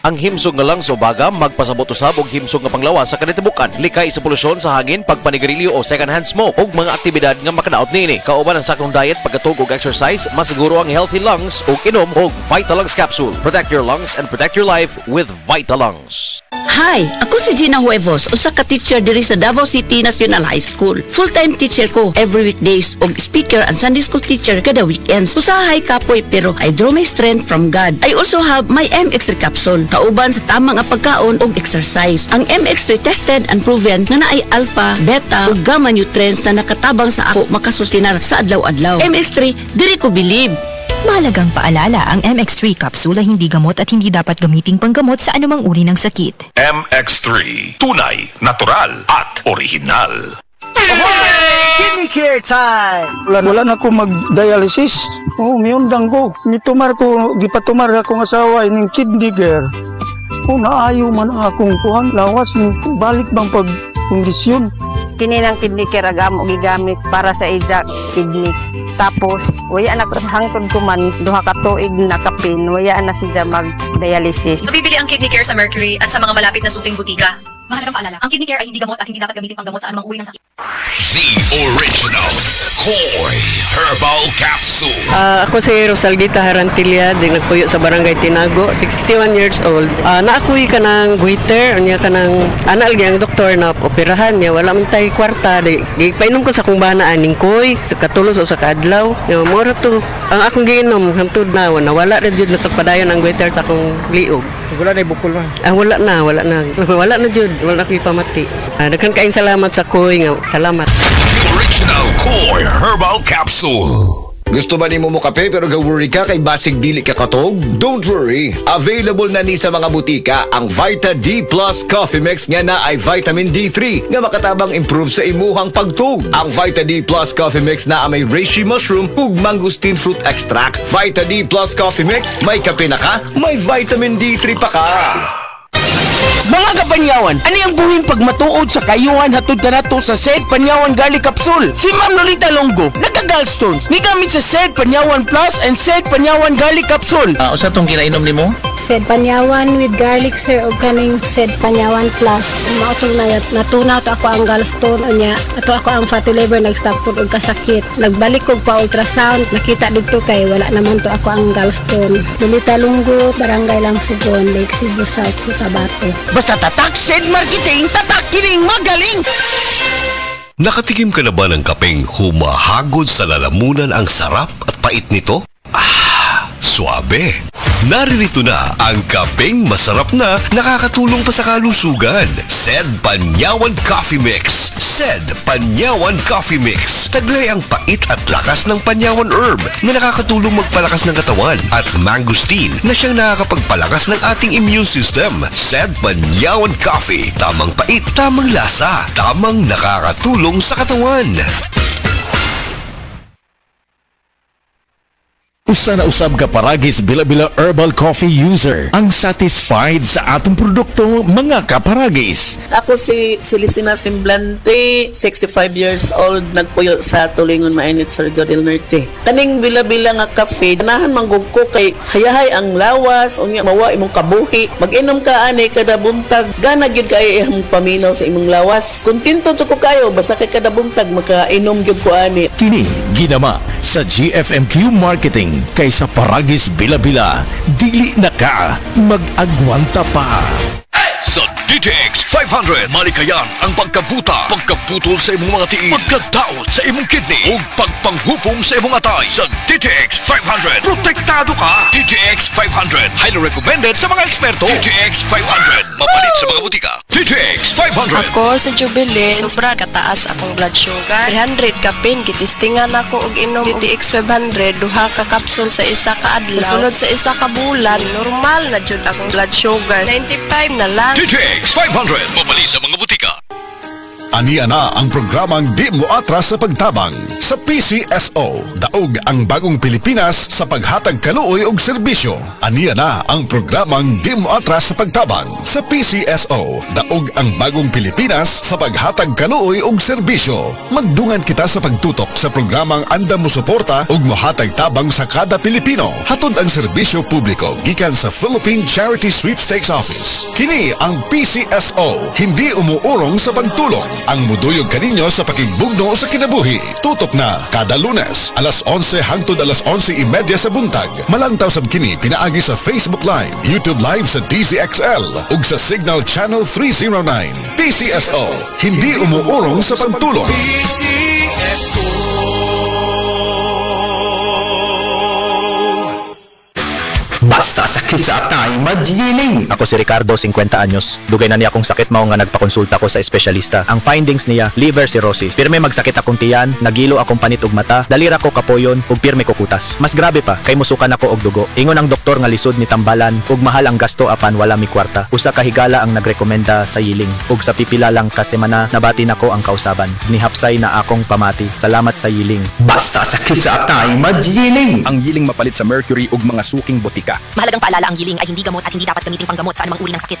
Ang himsog nga lang sa ubaga magpasabot usab og himsog nga panglawas sa kanitibukan, likay sa polusyon sa hangin, pagpanigarilyo o second-hand smoke ug mga aktibidad nga makadaot niini. Kauban ang sakong diet, pagkatug og exercise, masiguro ang healthy lungs ug inom og Vitalungs capsule. Protect your lungs and protect your life with Vitalungs. Hi, ako si Gina Huevos, usa ka teacher diri sa Davao City National High School. Full-time teacher ko every weekdays ug speaker and Sunday school teacher kada weekends. Usahay kapoy pero I draw my strength from God. I also have my MX3 capsule, kauban sa tamang nga pagkaon ug exercise. Ang MX3 tested and proven nga naay alpha, beta ug gamma nutrients na nakatabang sa ako makasustinar sa adlaw-adlaw. MX3, diri ko believe. Mahalagang paalala, ang MX3 capsule ay hindi gamot at hindi dapat gamiting panggamot sa anumang uri ng sakit. MX3, tunay, natural at original. Kidney care time! Wala na ko mag-dialysis. Miundang ko. Gipatumar akong asawa ining kidney care. Naayo man ang akong kuhan. Lawas, balik bang pagkondisyon. Kini ng kidney care agam og gigamit para sa ija kidney. Tapos waya na hangtod ko man duha ka tuig na kapin, waya na siya mag-dialysis. Mabibili ang kidney care sa Mercury at sa mga malapit na suking butika. Mahalagang paalala, ang kidney care ay hindi gamot at hindi dapat gamitin panggamot sa anumang uri ng sakit. The original Koi Herbal Capsule. Ako si Rosaldita Harantilla, di nagpuyo sa Barangay Tinago, 61 years old. Naakuy ka ng goiter, niya ka ng anal ang doktor na operahan niya, wala man tayo kwarta. Painom ko sa kung bana aning koy, sa katulos o sa kaadlaw. Mora to, ang akong giinom, hantod na, wala na dyan natagpadayon ang goiter sa akong liog. Wala na ibukol man. Wala na. Wala na dyan, wala na ko'y pamati. Daghan kaing salamat sa koy nga, salamat. The original Koi Herbal Capsule. Gusto ba ni mo kape pero ga-worry ka kay basig dili ka katog? Don't worry! Available na ni sa mga butika ang Vita D Plus Coffee Mix nga na ay vitamin D3 nga makatabang improve sa imuhang pagtug. Ang Vita D Plus Coffee Mix na may reishi mushroom ug mangosteen fruit extract. Vita D Plus Coffee Mix, may kape na ka, may vitamin D3 pa ka. Mga kapanyawan, ani ang buhing pagmatuod sa kayuhan hatod kanato sa Said Panyawan Garlic Capsule. Si Ma'am Lolita Longo, nagka-gallstones, ni gamit sa Said Panyawan Plus and Said Panyawan Garlic Capsule. Usa tong kinainom nimo? Said Panyawan with garlic sir o kaning Said Panyawan Plus. Mautong na natunaw to ako ang gallstone unya. Ato ako ang fatty liver nag-stop food og kasakit. Nagbalik kog pa ultrasound, nakita didto kay wala naman to ako ang gallstone. Lolita Longo, Barangay Lamfugon, Lake Cebu South, Cotabato. Basta tatak Said Marketing, tatak kining magaling! Nakatikim ka na ba ng kapeng humahagod sa lalamunan ang sarap at pait nito? Suabe! Naririto na ang kapeng masarap na nakakatulong pa sa kalusugan. Said Panyawan Coffee Mix. Said Panyawan Coffee Mix. Taglay ang pait at lakas ng Panyawan Herb na nakakatulong magpalakas ng katawan at mangosteen na siyang nakakapagpalakas ng ating immune system. Said Panyawan Coffee. Tamang pait, tamang lasa, tamang nakakatulong sa katawan. Usa na usab ka paragis bila-bila herbal coffee user ang satisfied sa atong produkto mga kaparagis. Ako si Celicina Semblante, 65 years old, nagpuyo sa Tulingon Mainit, Surigao del Norte. Kaning bila-bila nga kafe, ganahan manggug ko kay hayahay ang lawas, unya mawa imong kabuhi. Mag-inom ka ani kada buntag, gana gyud kay imong paminaw sa imong lawas. Kontento jud ko kayo basta kay kada buntag makainom gyud ko ani. Kini ginama sa GFMQ Marketing kaysa paragis bila-bila, dili na ka mag-agwanta pa. Sa DTX 500, malikayan ang pagkabuta, pagkaputol sa imong mga tiil, pagkadaot sa imong kidney, ug pagpanghupong sa imong atay. Sa DTX 500, protektado ka! DTX 500, highly recommended sa mga eksperto. DTX 500, mapalit sa mga butika. DTX 500. Ako sa Jubilee, sobra kataas akong blood sugar. 300 kapin, gitistingan ako og inom DTX 500, duha ka kapsul sa isa ka adlaw. Sunod sa isa ka bulan, normal na jud akong blood sugar. 95 na lang. DTX 500, mapalit sa mga butika. Aniya na ang programang Di Mo Atras sa Pagtabang. Sa PCSO, daog ang bagong Pilipinas sa paghatag kaluoy og serbisyo. Aniya na ang programang Di Mo Atras sa Pagtabang. Sa PCSO, daog ang bagong Pilipinas sa paghatag kaluoy og serbisyo. Magdungan kita sa pagtutok sa programang Anda mo suporta ug mohatag tabang sa kada Pilipino. Hatod ang serbisyo publiko gikan sa Philippine Charity Sweepstakes Office. Kini ang PCSO, hindi umuurong sa pagtulong. Ang muduyog kaninyo sa pakigbugno sa kinabuhi. Tutok na kada Lunes, alas 11 hangtod alas 11:30 sa buntag. Malantaw sab kini pinaagi sa Facebook Live, YouTube Live sa DZXL ug sa Signal Channel 309. PCSO, hindi umuurong sa pagtulong. Basta sakit sa atay, magyiling. Ako si Ricardo, 50 anyos. Dugay na niya akong sakit mao nga nagpakonsulta ko sa espesyalista. Ang findings niya, liver cirrhosis. Pirme magsakit akong tiyan, nagilo akong panit ug mata, dalira ko kapoyon ug pirme ko kutas. Mas grabe pa, kay musukan ako og dugo. Ingon ang doktor nga lisod ni tambalan ug mahal ang gasto apan wala mi kwarta. Usa ka higala ang nagrekomenda sa yiling ug sa pipila lang ka semana nabati nako ang kausaban. Nihapsay na akong pamati. Salamat sa yiling. Basta sakit sa atay, magyiling. Ang yiling mapalit sa mercury ug mga suking botika. Mahalagang paalala, ang yiling ay hindi gamot at hindi dapat gamitin panggamot sa anumang uri ng sakit.